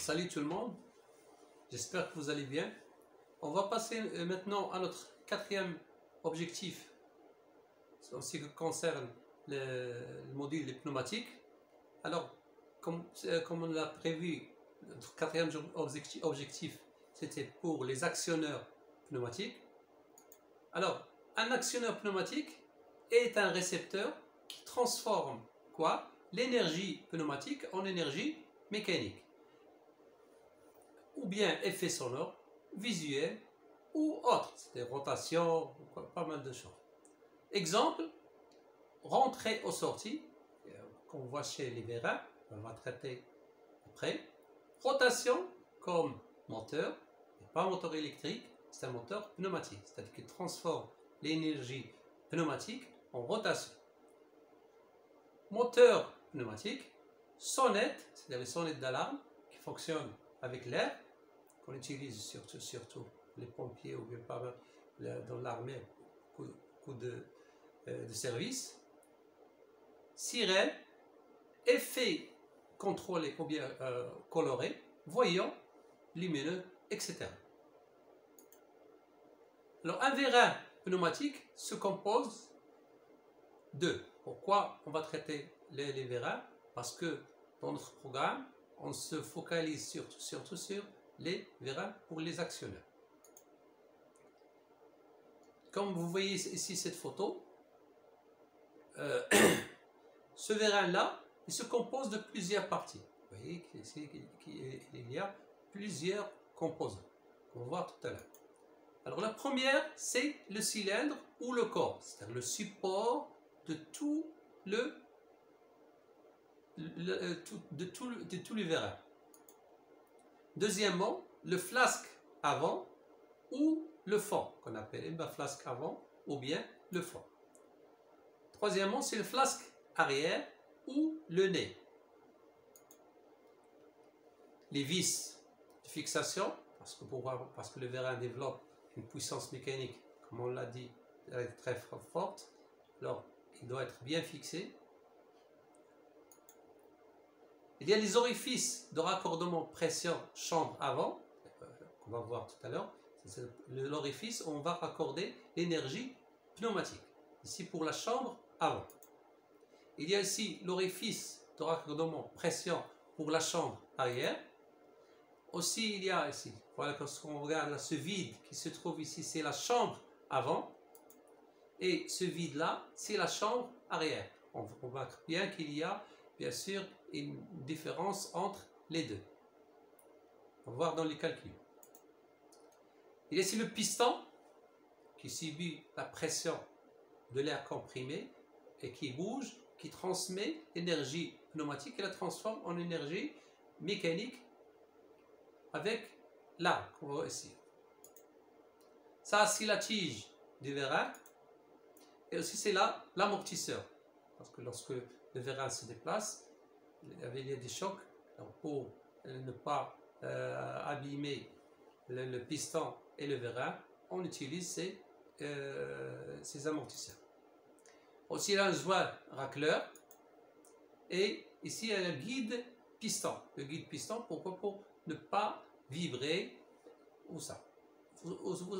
Salut tout le monde, j'espère que vous allez bien. On va passer maintenant à notre quatrième objectif en ce qui concerne le module des pneumatiques. Alors, comme on l'a prévu, notre quatrième objectif, c'était pour les actionneurs pneumatiques. Alors, un actionneur pneumatique est un récepteur qui transforme quoi? L'énergie pneumatique en énergie mécanique, ou bien effet sonore, visuel ou autre, c'est-à-dire rotation, pas mal de choses. Exemple, rentrée ou sortie, qu'on voit chez les vérins, on va traiter après. Rotation, comme moteur, pas un moteur électrique, c'est un moteur pneumatique, c'est-à-dire qu'il transforme l'énergie pneumatique en rotation. Moteur pneumatique, sonnette, c'est-à-dire les sonnettes d'alarme qui fonctionnent avec l'air, qu'on utilise surtout les pompiers ou bien pas dans l'armée, beaucoup de services. Sirène, effet contrôlé ou bien coloré, voyant, lumineux, etc. Alors un vérin pneumatique se compose de. Pourquoi on va traiter les vérins? Parce que dans notre programme, on se focalise surtout sur les vérins pour les actionneurs. Comme vous voyez ici cette photo, ce vérin-là, il se compose de plusieurs parties. Vous voyez qu'il y a plusieurs composants. On va voir tout à l'heure. Alors la première, c'est le cylindre ou le corps, c'est-à-dire le support de tout les vérins. Deuxièmement, le flasque avant ou le fond, qu'on appelle le flasque avant ou bien le fond. Troisièmement, c'est le flasque arrière ou le nez. Les vis de fixation, parce que le vérin développe une puissance mécanique, comme on l'a dit, très forte, alors il doit être bien fixé. Il y a les orifices de raccordement pression chambre avant, qu'on va voir tout à l'heure. C'est l'orifice où on va raccorder l'énergie pneumatique. Ici pour la chambre avant. Il y a ici l'orifice de raccordement pression pour la chambre arrière. Aussi il y a ici, voilà, quand on regarde là, ce vide qui se trouve ici, c'est la chambre avant. Et ce vide là, c'est la chambre arrière. On voit bien qu'il y a bien sûr une différence entre les deux. On va voir dans les calculs. Il y a ici le piston qui subit la pression de l'air comprimé et qui bouge, qui transmet l'énergie pneumatique et la transforme en énergie mécanique avec l'arc qu'on voit ici. Ça, c'est la tige du vérin et aussi c'est là l'amortisseur. Parce que lorsque le vérin se déplace, il y a des chocs. Donc pour ne pas abîmer le piston et le vérin, on utilise ces amortisseurs. Aussi, il y a un joint racleur et ici il y a le guide piston. Le guide piston, pourquoi? Pour ne pas vibrer ou ça.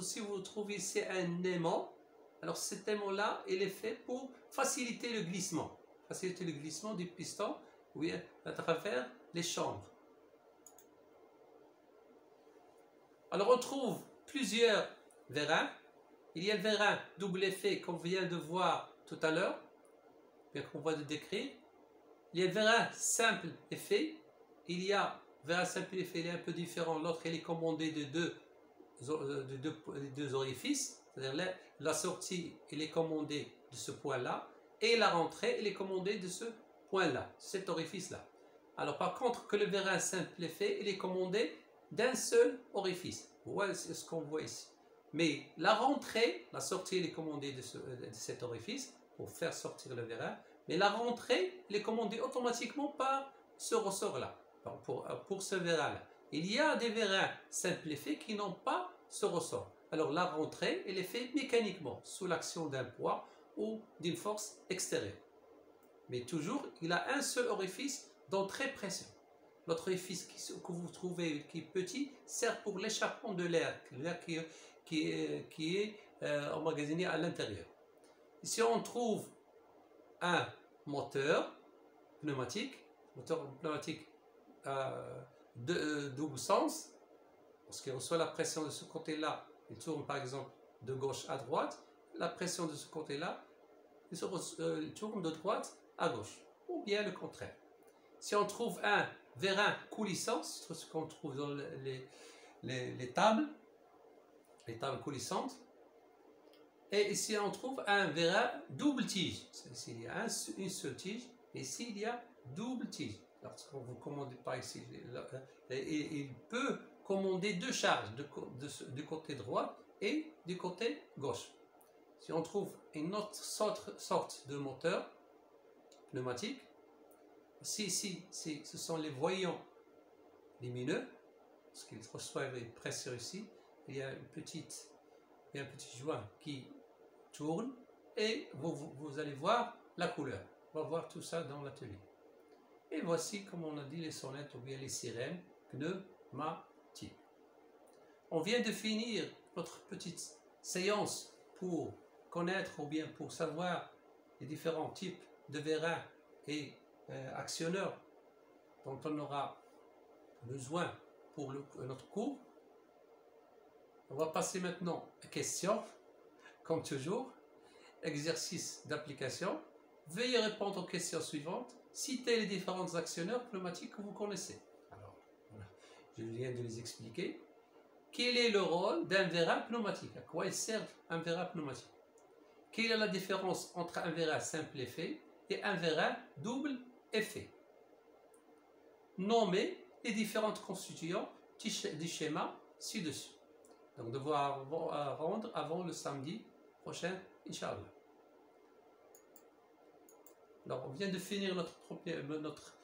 Si vous trouvez ici un aimant, alors cet aimant-là, il est fait pour faciliter le glissement. Faciliter le glissement du piston, oui, à travers les chambres. Alors on trouve plusieurs vérins. Il y a le vérin double effet qu'on vient de voir tout à l'heure, bien qu'on va le décrire. Il y a le vérin simple effet. Il y a le vérin simple effet, il est un peu différent. L'autre, il est commandé de deux orifices. C'est-à-dire la sortie, il est commandée de ce point-là. Et la rentrée, elle est commandée de ce point-là, cet orifice-là. Alors par contre, que le vérin simple effet, il est commandé d'un seul orifice. Voilà ce qu'on voit ici. Mais la rentrée, la sortie, elle est commandée de cet orifice pour faire sortir le vérin. Mais la rentrée, elle est commandée automatiquement par ce ressort-là, pour ce vérin-là. Il y a des vérins simple effet qui n'ont pas ce ressort. Alors la rentrée, elle est faite mécaniquement, sous l'action d'un poids ou d'une force extérieure. Mais toujours, il a un seul orifice d'entrée pression. l'orifice que vous trouvez qui est petit sert pour l'échappement de l'air, l'air qui est emmagasiné à l'intérieur. Si on trouve un moteur pneumatique double sens, parce qu'il reçoit la pression de ce côté-là, il tourne par exemple de gauche à droite, la pression de ce côté-là, il tourne de droite à gauche, ou bien le contraire. Si on trouve un vérin coulissant, c'est ce qu'on trouve dans les tables coulissantes, et ici on trouve un vérin double tige. Ici il y a une seule tige, et ici il y a double tige. Lorsqu'on vous commande par ici, il peut commander deux charges du côté droit et du côté gauche. Si on trouve une autre sorte de moteur pneumatique, ce sont les voyants lumineux, parce qu'ils reçoivent une pression ici, il y a un petit joint qui tourne et vous allez voir la couleur. On va voir tout ça dans l'atelier. Et voici, comme on a dit, les sonnettes ou bien les sirènes pneumatiques. On vient de finir notre petite séance pour connaître ou bien pour savoir les différents types de vérins et actionneurs dont on aura besoin pour notre cours. On va passer maintenant à questions, comme toujours, exercice d'application. Veuillez répondre aux questions suivantes. Citez les différents actionneurs pneumatiques que vous connaissez. Alors, voilà, je viens de les expliquer. Quel est le rôle d'un vérin pneumatique? À quoi il sert un vérin pneumatique? Quelle est la différence entre un vérin simple effet et un vérin double effet? Nommez les différentes constituants du schéma ci-dessus. Donc, devoir rendre avant le samedi prochain, Inch'Allah. Alors, on vient de finir notre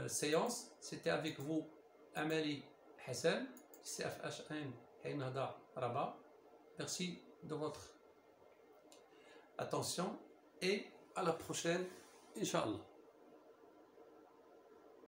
séance. C'était avec vous, Amali Hassan, CFHN Hainada Rabat. Merci de votre attention et à la prochaine, Inch'Allah.